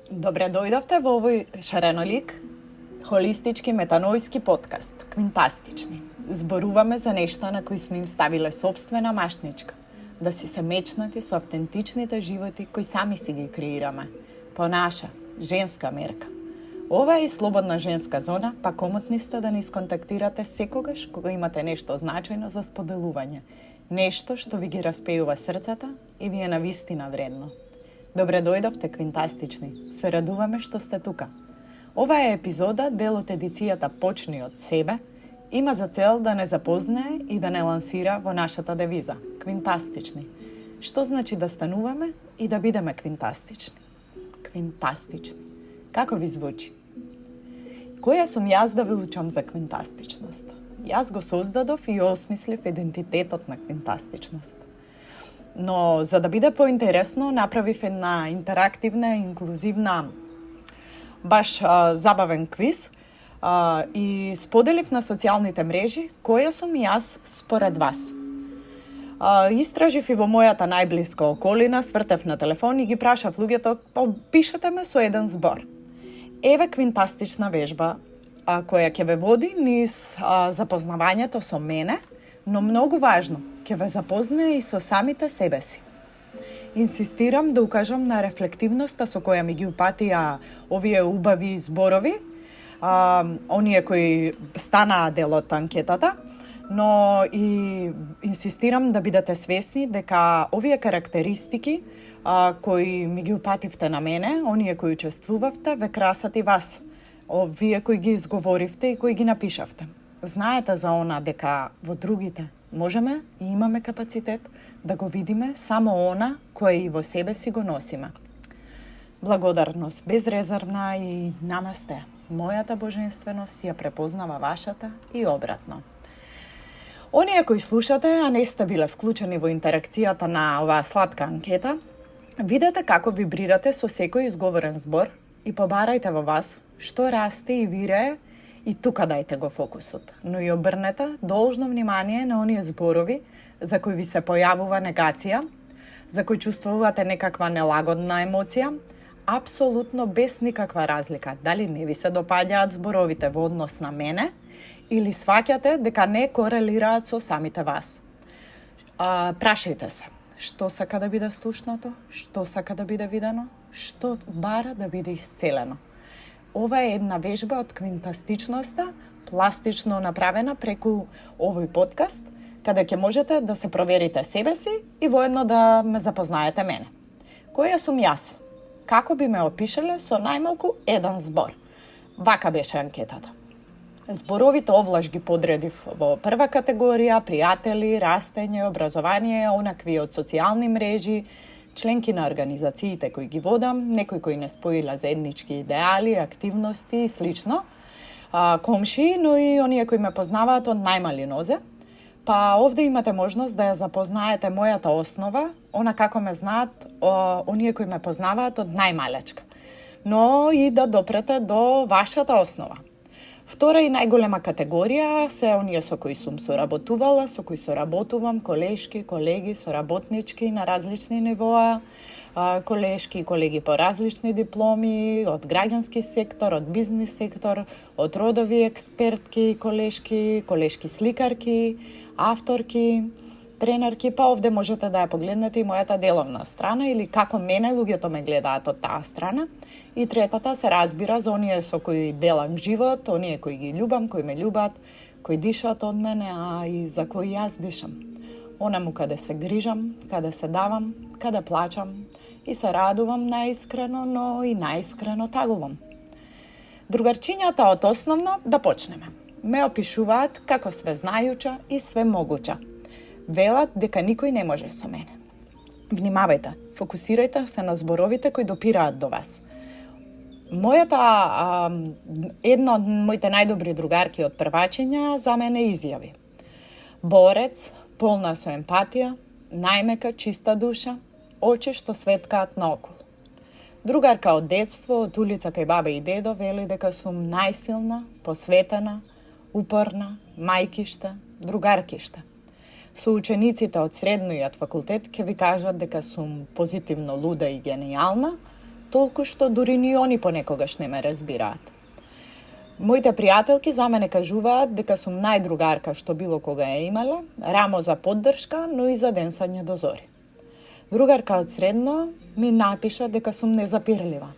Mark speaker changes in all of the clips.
Speaker 1: Добре дојдовте во овој шаренолик, холистички метанојски подкаст, квинтастични. Зборуваме за нешта на кои сме им ставиле собствена машничка, да си се мечнати со автентичните животи кои сами си ги креираме, по наша, женска мерка. Ова е слободна женска зона, па комотни сте да ни сконтактирате секогаш кога имате нешто значајно за споделување, нешто што ви ги распејува срцата и ви е навистина вредно. Добре дојдовте, квинтастични. Се радуваме што сте тука. Ова е епизода, дел од едицијата Почни од себе, има за цел да не запознае и да не лансира во нашата девиза – квинтастични. Што значи да стануваме и да бидеме квинтастични? Квинтастични. Како ви звучи? Која сум јас да ви учам за квинтастичност? Јас го создадов и осмислив идентитетот на квинтастичност. Но за да биде поинтересно, направив една интерактивна, инклузивна, баш забавен квиз и споделив на социјалните мрежи која сум јас според вас. Истражив и во мојата најблиска околина, свртев на телефон и ги прашав луѓето, пишете ме со еден збор. Еве квинтастична вежба која ќе ве води низ запознавањето со мене, но многу важно, ќе ве запознае и со самите себе си. Инсистирам да укажам на рефлективноста со која ми ги упатија овие убави зборови, оние кои станаа дел од анкетата, но и инсистирам да бидете свесни дека овие карактеристики кои ми ги упативте на мене, оние кои учествувавте, ве красат и вас, овие кои ги изговоривте и кои ги напишавте. Знаете за она дека во другите можеме и имаме капацитет да го видиме само она кое и во себе си го носиме. Благодарност безрезервна и намасте. Мојата божественост ја препознава вашата и обратно. Оние кои слушате, а не сте биле вклучени во интеракцијата на оваа сладка анкета, видете како вибрирате со секој изговорен збор и побарајте во вас што расте и вирее. И тука дајте го фокусот, но и обрнете должно внимание на оние зборови за кои ви се појавува негација, за кои чувствувате некаква нелагодна емоција, апсолутно без никаква разлика, дали не ви се допаѓаат зборовите во однос на мене или сваќате дека не корелираат со самите вас. Прашајте се, што сака да биде слушнато, што сака да биде видено, што бара да биде исцелено. Ова е една вежба од квинтастичноста, пластично направена преку овој подкаст, каде ќе можете да се проверите себе си и воедно да ме запознаете мене. Која сум јас? Како би ме опишале со најмалку еден збор? Вака беше анкетата. Зборовите овлаш ги подредив во прва категорија: пријатели, растење, образование, онакви од социјални мрежи, членки на организациите кои ги водам, некои кои не споиле заеднички идеали, активности и слично, комши, но и оние кои ме познаваат од најмали нозе. Па овде имате можност да ја запознаете мојата основа, она како ме знаат оние кои ме познаваат од најмалечка, но и да допрете до вашата основа. Втора и најголема категорија се оние со кои сум соработувала, со кои соработувам, колешки, колеги, соработнички на различни нивоа, колешки и колеги по различни дипломи, од граѓански сектор, од бизнес сектор, од родови експертки, колешки сликарки, авторки, тренерки, па овде можете да ја погледнете и мојата деловна страна или како мене луѓето ме гледаат од таа страна. И третата се разбира за оние со кои делам живот, оние кои ги љубам, кои ме љубат, кои дишат од мене, а и за кои јас дишам. Онаму каде се грижам, каде се давам, каде плачам и се радувам наискрено, но и наискрено тагувам. Другарчињата од основно да почнеме. Ме опишуваат како све знајуча и све могуча. Велат дека никој не може со мене. Внимавајте, фокусирајте се на зборовите кои допираат до вас. Една од моите најдобри другарки од првачиња за мене изјави: борец, полна со емпатија, најмека, чиста душа, очи што светкаат наоколу. Другарка од детство, од улица кај баба и дедо, вели дека сум најсилна, посветена, упорна, мајкиште, другаркиште. Со учениците од средниот факултет ќе ви кажат дека сум позитивно луда и генијална, толку што дури ни они понекогаш не ме разбираат. Моите пријателки за мене кажуваат дека сум најдругарка што било кога е имала, рамо за поддршка, но и за денсање до зори. Другарка од средно ми напиша дека сум незапирлива.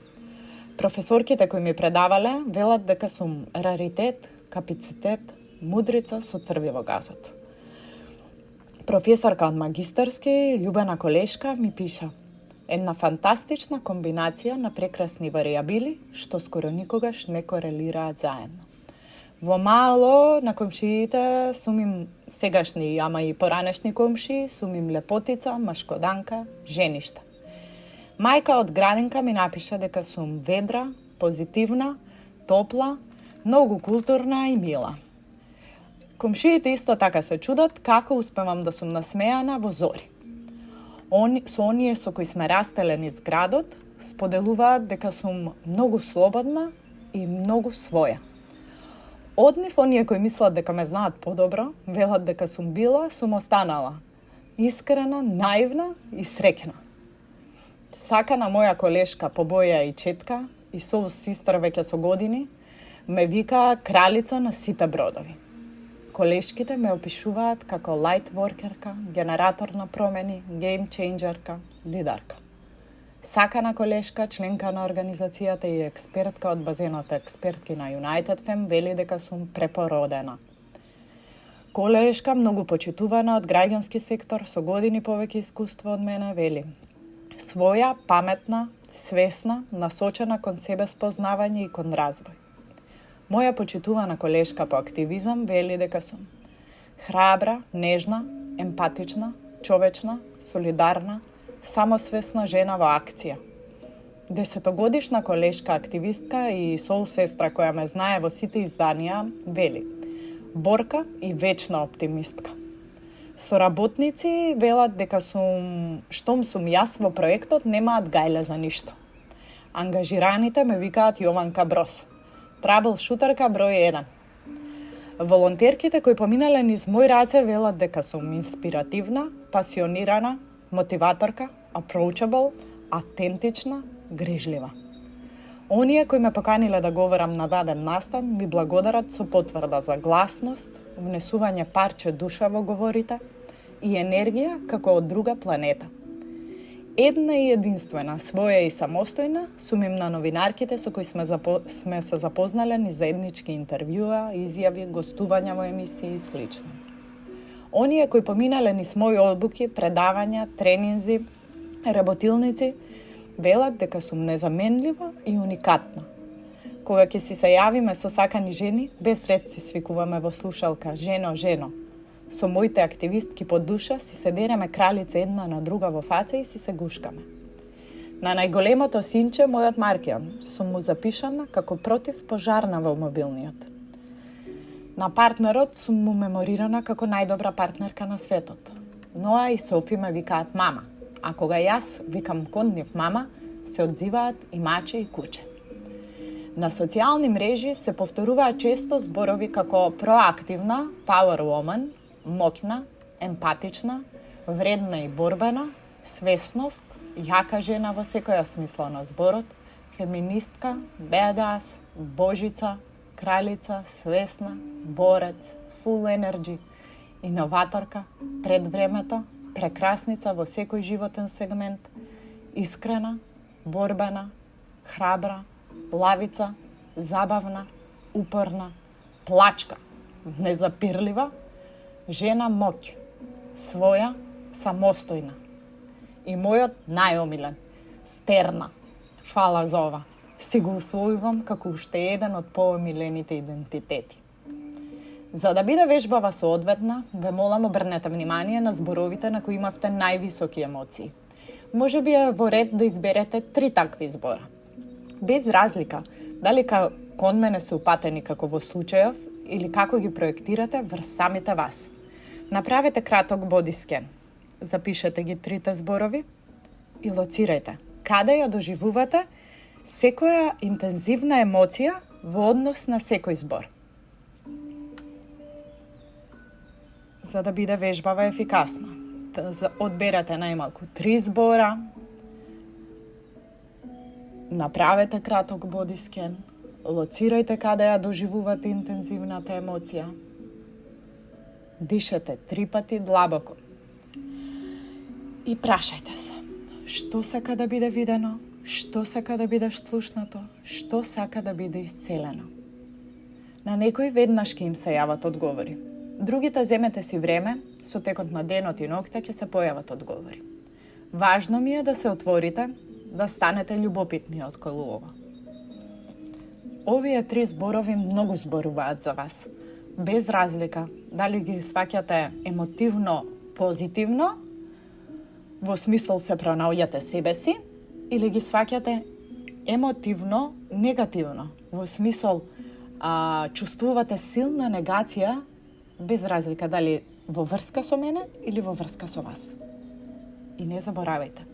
Speaker 1: Професорките кои ми предавале велат дека сум раритет, капацитет, мудрица со црви во газот. Професорка од магистарски, љубена колешка, ми пиша: една фантастична комбинација на прекрасни варијабили што скоро никогаш не корелираат заедно. Во мало на комшиите сум им сегашни, ама и поранешни комши, сум им лепотица, машкоданка, женишта. Мајка од градинка ми напиша дека сум ведра, позитивна, топла, многу културна и мила. Комшиите исто така се чудат како успевам да сум насмејана во зори. Со оние со кои сме растеле низ градот, споделуваат дека сум многу слободна и многу своја. Од нив, оние кои мислат дека ме знаат подобро, велат дека сум останала искрена, наивна и среќна. Сакана моја колешка по боја и четка и soul sister веќе со години, ме вика кралица на сите бродови. Колешките ме опишуваат како light workerка, генератор на промени, game changerка, лидарка. Сакана колешка, членка на организацијата и експертка од базенот експертки на United Fem, вели дека сум препородена. Колешка, многу почитувана од граѓански сектор, со години повеќе искуство од мене, вели: своја, паметна, свесна, насочена кон себе спознавање и кон развој. Моја почитувана колешка по активизам вели дека сум храбра, нежна, емпатична, човечна, солидарна, самосвесна жена во акција. 10-годишна колешка активистка и сол сестра која ме знае во сите изданија вели: борка и вечна оптимистка. Соработници велат дека штом сум јас во проектот, немаат гајле за ништо. Ангажираните ме викаат Јованка Брос, траблшутерка број 1. Волонтерките кои поминале низ мој раце велат дека сум инспиративна, пасионирана, мотиваторка, approachable, автентична, грижлива. Оние кои ме поканиле да говорам на даден настан ми благодарат со потврда за гласност, внесување парче душа во говорите и енергија како од друга планета. Една и единствена, своја и самостојна, сум им на новинарките со кои сме се запознале низ заеднички интервјуа, изјави, гостувања во емисии и слично. Оние кои поминале низ мои обуки, предавања, тренинзи, работилници, велат дека сум незаменлива и уникатна. Кога ќе си се јавиме со сакани жени, без ред си свикуваме во слушалка «Жено, жено». Со моите активистки под душа си се дереме кралица една на друга во фаца и си се гушкаме. На најголемото синче, мојот Маркијан, сум му запишана како против пожарна во мобилниот. На партнерот сум му меморирана како најдобра партнерка на светот. Ноа и Софи ме викаат мама, а кога јас викам кон нив мама, се одзиваат и маче и куче. На социјални мрежи се повторуваат често зборови како проактивна, power woman, моќна, емпатична, вредна и борбена, свесност, јака жена во секоја смисла на зборот, феминистка, беадас, божица, кралица, свесна, борец, full energy, иноваторка, пред времето, прекрасница во секој животен сегмент, искрена, борбена, храбра, лавица, забавна, упорна, плачка, незапирлива, жена моќ, своја, самостојна. И мојот најомилен, стерна. Фала за ова. Си го усвојувам како уште еден од поомилените идентитети. За да биде вежбава соодветна, ве молам обрнете внимание на зборовите на кои имавте највисоки емоции. Може би е во ред да изберете 3 такви збора. Без разлика, дали кон мене се упатени како во случајов или како ги проектирате врз самите вас. Направете краток боди скен. Запишете ги 3 зборови и лоцирајте каде ја доживувате секоја интензивна емоција во однос на секој збор. За да биде вежбава ефикасна, одберете најмалку 3 збора Направете краток бодискен, лоцирајте каде ја доживувате интензивната емоција. Дишете 3 пати длабоко. И прашајте се, што сака да биде видено, што сака да биде слушнато, што сака да биде исцелено. На некои веднаш ќе им се јават одговори. Другите земете си време, со текот на денот и ноќта ќе се појават одговори. Важно ми е да се отворите, да станете љубопитни отколу ова. Овие 3 зборови многу зборуваат за вас. Без разлика, дали ги сваќате емотивно, позитивно, во смисол се пронаоѓате себе си, или ги сваќате емотивно, негативно, во смисол чувствувате силна негација, без разлика дали во врска со мене или во врска со вас. И не заборавајте,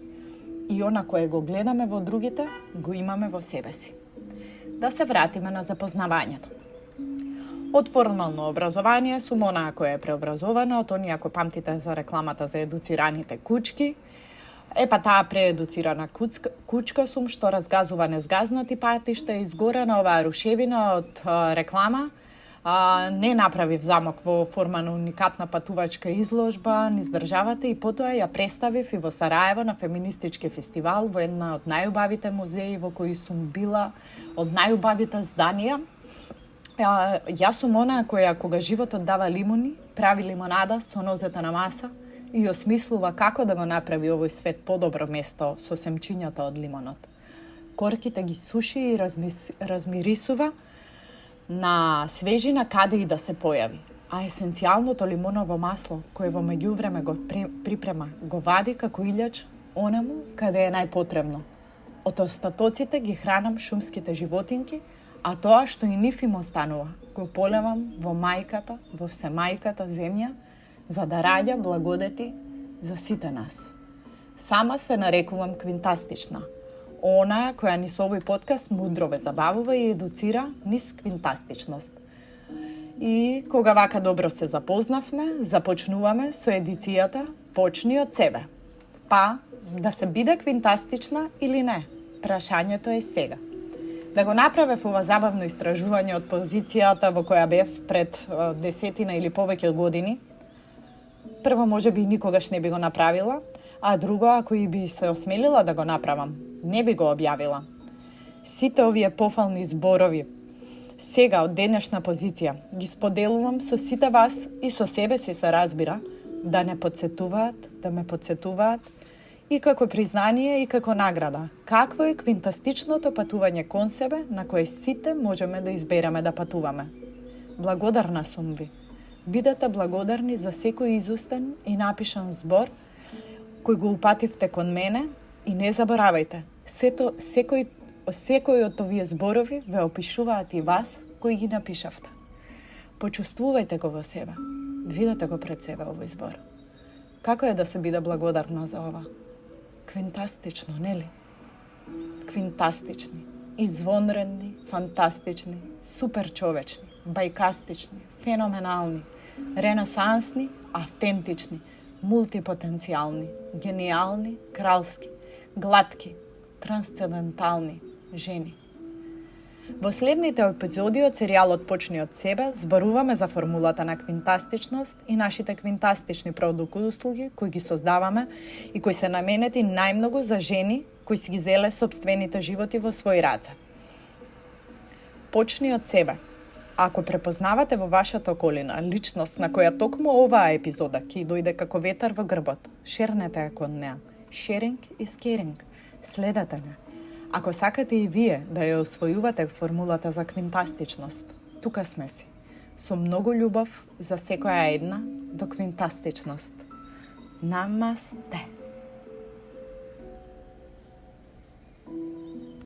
Speaker 1: и она кое го гледаме во другите, го имаме во себе си. Да се вратиме на запознавањето. Од формално образование сум онаа која е преобразована, од оние кои памтите за рекламата за едуцираните кучки. Таа преедуцирана кучка сум што разгазува незгазнати патишта и изгора на оваа рушевина од реклама. Не направив замок во форма на уникатна патувачка изложба низ државата и потоа ја представив и во Сараево на феминистички фестивал во една од најубавите музеи во кои сум била, од најубавите зданија. Јас сум онаа која кога животот дава лимуни, прави лимонада со нозете на маса и осмислува како да го направи овој свет подобро место со семчињата од лимонот. Корките ги суши и размирисува на свежина каде и да се појави. А есенцијалното лимоново масло, кое во меѓувреме го припрема, го вади како илјач онаму каде е најпотребно. Од остатоците ги хранам шумските животинки, а тоа што и нив им останува, го полевам во мајката, во всемајката земја, за да раѓа благодети за сите нас. Сама се нарекувам квинтастична. Она која низ овој подкаст мудро ве забавува и едуцира низ квинтастичност. И кога вака добро се запознавме, започнуваме со едицијата "Почни од себе". Па, да се биде квинтастична или не? Прашањето е сега. Да го направев ова забавно истражување од позицијата во која бев пред 10 или повеќе години, прво може би никогаш не би го направила, а друго, ако и би се осмелила да го направам, не би го објавила. Сите овие пофални зборови, сега од денешна позиција, ги споделувам со сите вас и со себе си се разбира, да не подсетуваат, да ме подсетуваат, и како признание и како награда. Какво е квинтастичното патување кон себе на кое сите можеме да избереме да патуваме. Благодарна сум ви. Бидете благодарни за секој изустен и напишан збор кој го упативте кон мене и не заборавајте, секој од овие зборови ве опишуваат и вас кои ги напишавте. Почувствувајте го во себе. Видете го пред себе овој збор. Како е да се биде благодарна за ова? Квинтастично, нели? Квинтастични, извонредни, фантастични, суперчовечни, бајкастични, феноменални, ренесансни, автентични, мултипотенцијални, гениални, кралски, глатки, трансцендентални жени. Во следните епизоди од серијалот "Почни од себе" зборуваме за формулата на квинтастичност и нашите квинтастични продукт-услуги кои ги создаваме и кои се наменети најмногу за жени кои си ги зеле сопствените животи во свој раце. Почни од себе. Ако препознавате во вашата околина личност на која токму оваа епизода ќе дојде како ветар во грбот, шернете ја кон неа. Sharing is caring. Следете не. Ако сакате и вие да ја освојувате формулата за квинтастичност, тука сме си. Со многу љубов за секоја една до квинтастичност. Намасте!